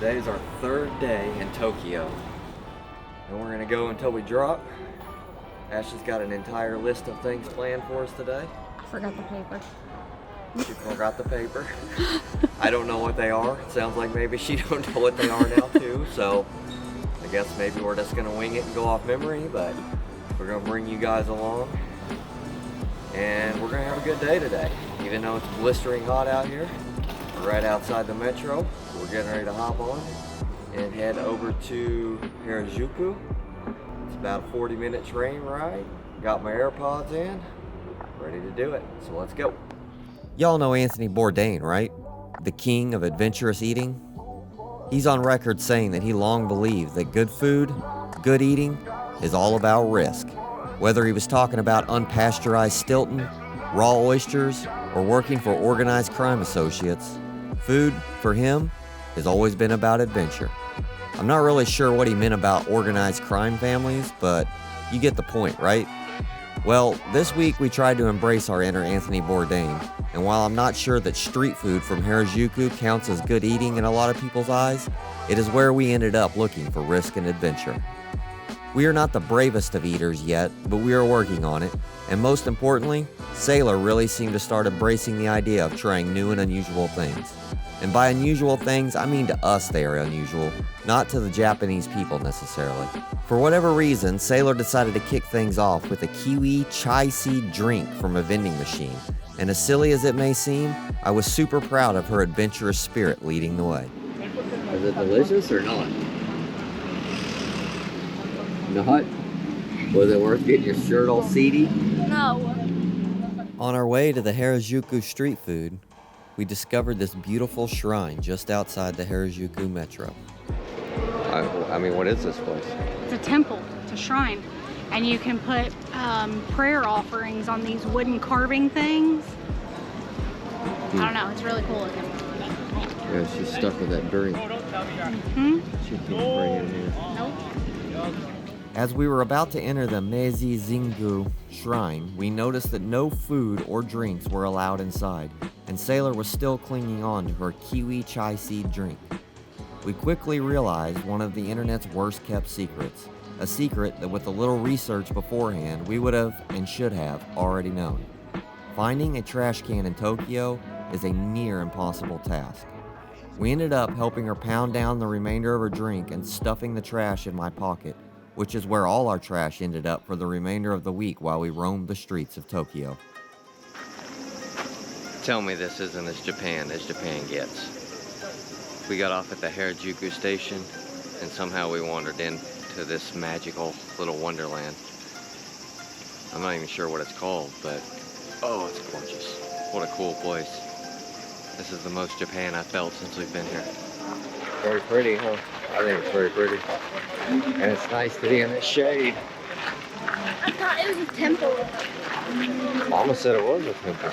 Today's our third day in Tokyo, and we're gonna go until we drop. Ashley's got an entire list of things planned for us today. I forgot the paper. She forgot the paper. I don't know what they are. It sounds like maybe she don't know what they are now too, so I guess maybe we're just gonna wing it and go off memory, but we're gonna bring you guys along. And we're gonna have a good day today. Even though it's blistering hot out here, we're right outside the metro. We're getting ready to hop on and head over to Harajuku. It's about a 40-minute train ride. Got my AirPods in, ready to do it. So let's go. Y'all know Anthony Bourdain, right? The king of adventurous eating. He's on record saying that he long believed that good food, good eating, is all about risk. Whether he was talking about unpasteurized Stilton, raw oysters, or working for organized crime associates, food, for him, has always been about adventure. I'm not really sure what he meant about organized crime families, but you get the point, right? Well, this week we tried to embrace our inner Anthony Bourdain, and while I'm not sure that street food from Harajuku counts as good eating in a lot of people's eyes, it is where we ended up looking for risk and adventure. We are not the bravest of eaters yet, but we are working on it, and most importantly, Sailor really seemed to start embracing the idea of trying new and unusual things. And by unusual things, I mean to us they are unusual, not to the Japanese people necessarily. For whatever reason, Sailor decided to kick things off with a kiwi chai seed drink from a vending machine. And as silly as it may seem, I was super proud of her adventurous spirit leading the way. Is it delicious or not? Not? Was it worth getting your shirt all seedy? No. On our way to the Harajuku street food, we discovered this beautiful shrine just outside the Harajuku metro. I mean, what is this place? It's a temple. It's a shrine. And you can put prayer offerings on these wooden carving things. I don't know. It's really cool looking. Yeah, she's stuck with that drink. She keeps bringing it here. Nope. As we were about to enter the Meiji Jingu shrine, we noticed that no food or drinks were allowed inside, and Sailor was still clinging on to her kiwi chai seed drink. We quickly realized one of the internet's worst kept secrets, a secret that with a little research beforehand we would have and should have already known. Finding a trash can in Tokyo is a near impossible task. We ended up helping her pound down the remainder of her drink and stuffing the trash in my pocket, which is where all our trash ended up for the remainder of the week while we roamed the streets of Tokyo. Tell me this isn't as Japan gets. We got off at the Harajuku station, and somehow we wandered into this magical little wonderland. I'm not even sure what it's called, but oh, it's gorgeous. What a cool place. This is the most Japan I've felt since we've been here. Very pretty, huh? I think it's very pretty. And it's nice to be in the shade. I thought it was a temple. Mama said it was a temple.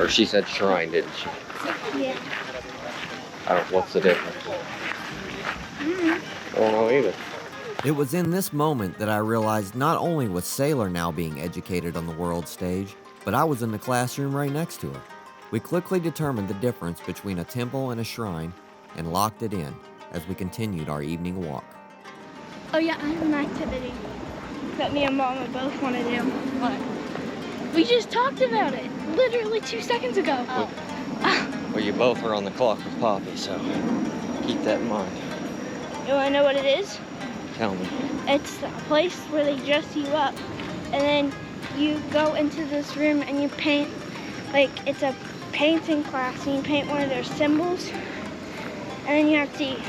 Or she said shrine, didn't she? Yeah. I don't know, what's the difference? I don't know either. It was in this moment that I realized not only was Sailor now being educated on the world stage, but I was in the classroom right next to her. We quickly determined the difference between a temple and a shrine and locked it in as we continued our evening walk. Oh yeah, I have an activity that me and Mama both want to do. What? We just talked about it literally 2 seconds ago. Oh. Well, you both are on the clock with Poppy, so keep that in mind. You want to know what it is? Tell me. It's a place where they dress you up, and then you go into this room and you paint, like it's a painting class, and you paint one of their symbols, and then you have to eat.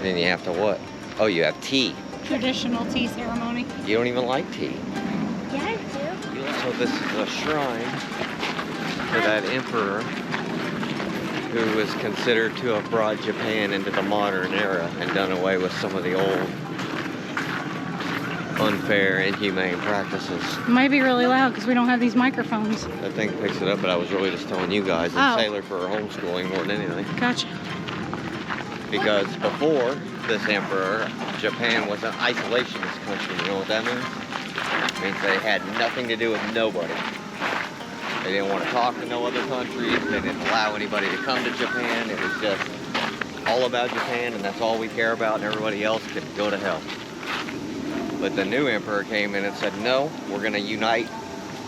Then you have to what? Oh, you have tea. Traditional tea ceremony. You don't even like tea. Yeah, I do. So this is a shrine for that emperor who was considered to have brought Japan into the modern era and done away with some of the old unfair, inhumane practices. It might be really loud because we don't have these microphones. That thing picks it up, but I was really just telling you guys and Sailor for her homeschooling more than anything. Gotcha. Because before this emperor, Japan was an isolationist country. You know what that means? It means they had nothing to do with nobody. They didn't want to talk to no other countries. They didn't allow anybody to come to Japan. It was just all about Japan, and that's all we care about, and everybody else could go to hell. But the new emperor came in and said, no, we're going to unite,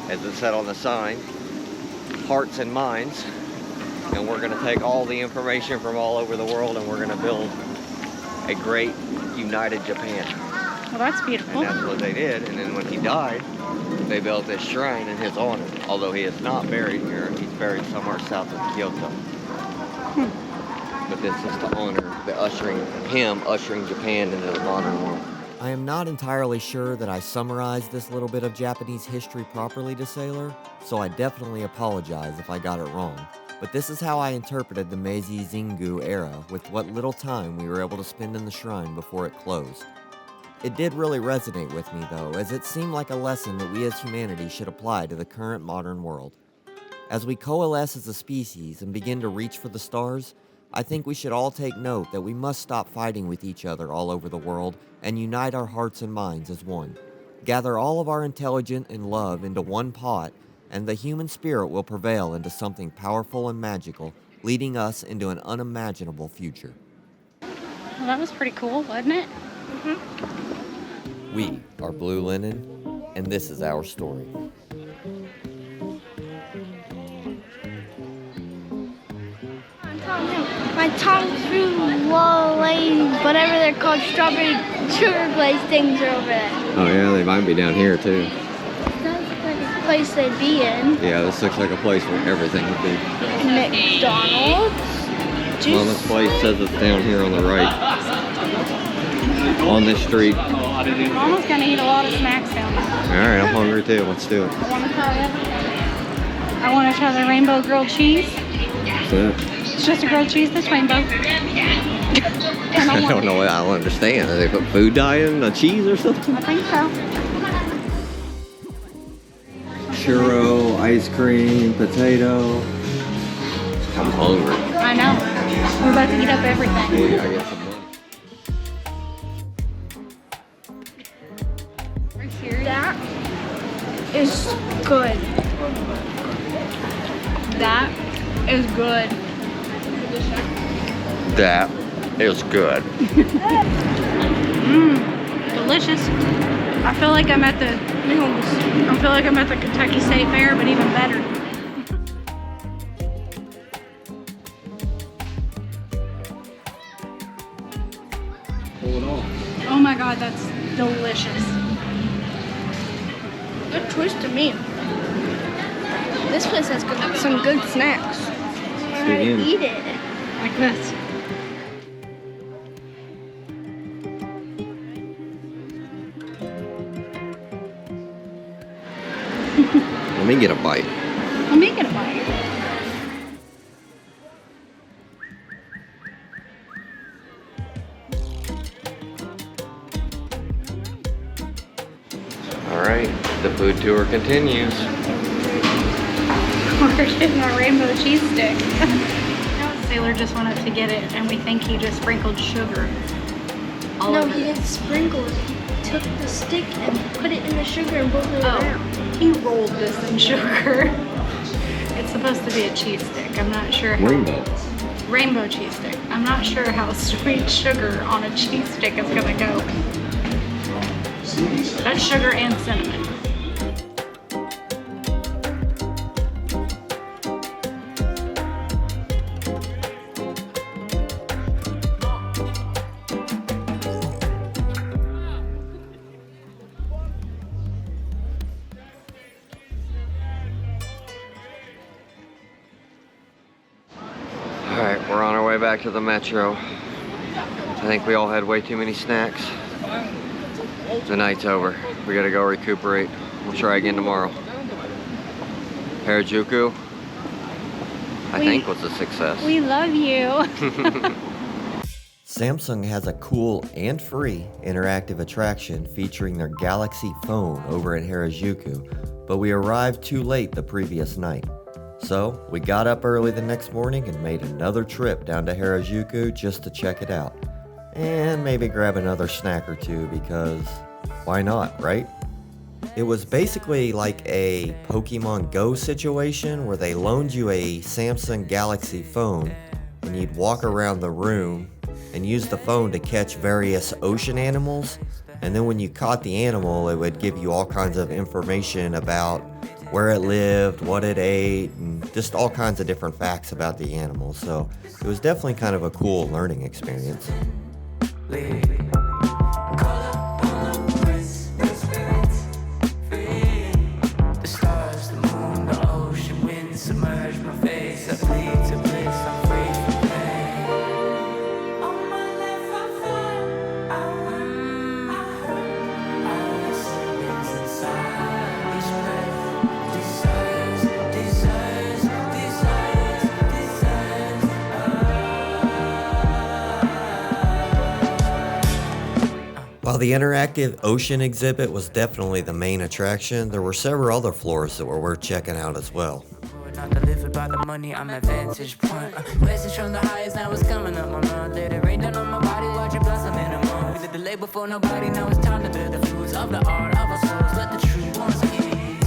as it said on the sign, hearts and minds, and we're going to take all the information from all over the world, and we're going to build a great united Japan. Well, that's beautiful. And that's what they did. And then when he died, they built this shrine in his honor. Although he is not buried here, he's buried somewhere south of Kyoto. But this is to honor him ushering Japan into the modern world. I am not entirely sure that I summarized this little bit of Japanese history properly to Sailor, so I definitely apologize if I got it wrong. But this is how I interpreted the Meiji Jingu era with what little time we were able to spend in the shrine before it closed. It did really resonate with me though, as it seemed like a lesson that we as humanity should apply to the current modern world. As we coalesce as a species and begin to reach for the stars, I think we should all take note that we must stop fighting with each other all over the world and unite our hearts and minds as one. Gather all of our intelligence and love into one pot, and the human spirit will prevail into something powerful and magical, leading us into an unimaginable future. Well, that was pretty cool, wasn't it? We are Blue Linen, and this is our story. My tongue through whatever they're called, strawberry sugar glaze things are over there. Oh yeah, they might be down here too. That's like a place they'd be in. Yeah, this looks like a place where everything would be. McDonald's. Well, this place says it's down here on the right. On this street. I'm almost gonna eat a lot of snacks down there. Alright, I'm hungry too. Let's do it. I want to try the rainbow grilled cheese. What's that? It's just a grilled cheese that's rainbow. I don't know. I don't understand. Do they put food dye in the cheese or something? I think so. Churro, ice cream, potato. I'm hungry. I know. We're about to eat up everything. Yeah, I guess I'm hungry. Right here. That is good. That is good. That is good. Delicious. I feel like I'm at the Kentucky State Fair, but even better. Pull it off. Oh my god, that's delicious. Good choice to me. This place has some good snacks. I know how to eat it. Like this. Let me get a bite. Let me get a bite. Alright, the food tour continues. We're getting a rainbow cheese stick. Sailor just went up to get it, and we think he just sprinkled sugar all No, over he it. didn't sprinkle it. He took the stick and put it in the sugar and rolled it around. He rolled this in sugar. It's supposed to be a cheese stick. I'm not sure how. Rainbow cheese stick. I'm not sure how sweet sugar on a cheese stick is gonna go. That's sugar and cinnamon. Alright, we're on our way back to the metro. I think we all had way too many snacks. The night's over. We gotta go recuperate. We'll try again tomorrow. Harajuku, I think was a success. We love you. Samsung has a cool and free interactive attraction featuring their Galaxy phone over at Harajuku, but we arrived too late the previous night. So we got up early the next morning and made another trip down to Harajuku just to check it out. And maybe grab another snack or two because why not, right? It was basically like a Pokemon Go situation where they loaned you a Samsung Galaxy phone and you'd walk around the room and use the phone to catch various ocean animals. And then when you caught the animal, it would give you all kinds of information about where it lived, what it ate, and just all kinds of different facts about the animal. So it was definitely kind of a cool learning experience. While the interactive ocean exhibit was definitely the main attraction, there were several other floors that were worth checking out as well. Not to live about the money, I'm at vantage point. Message from the highest, now it's coming up my mind. Let it rain down on my body, watch it blossom in a month. We did the labor before nobody, now it's time to build the fruits of the art of our souls. Let the true ones eat.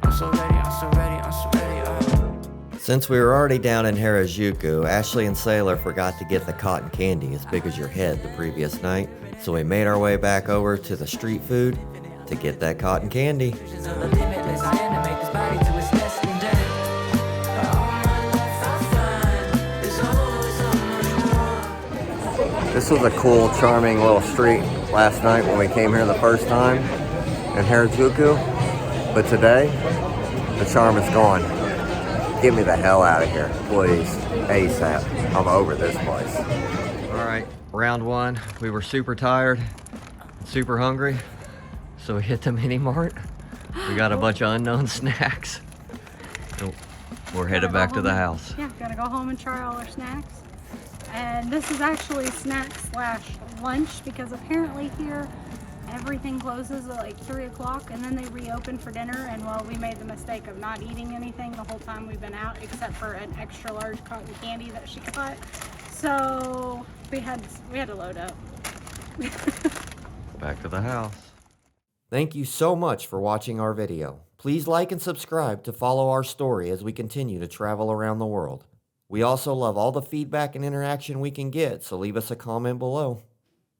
I'm so ready, I'm so ready, I'm so ready. Since we were already down in Harajuku, Ashley and Sailor forgot to get the cotton candy as big as your head the previous night, so we made our way back over to the street food to get that cotton candy. This was a cool, charming little street last night when we came here the first time in Harajuku, but today, the charm is gone. Get me the hell out of here, please. ASAP. I'm over this place. All right, round one. We were super tired, super hungry, so we hit the mini mart. We got a bunch of unknown snacks. And we're headed back to the house. Yeah, gotta go home and try all our snacks. And this is actually snack slash lunch because apparently here everything closes at like 3 o'clock and then they reopen for dinner. And well, we made the mistake of not eating anything the whole time we've been out except for an extra large cotton candy that she got. So we had to load up. Back to the house. Thank you so much for watching our video. Please like and subscribe to follow our story as we continue to travel around the world. We also love all the feedback and interaction we can get, so leave us a comment below.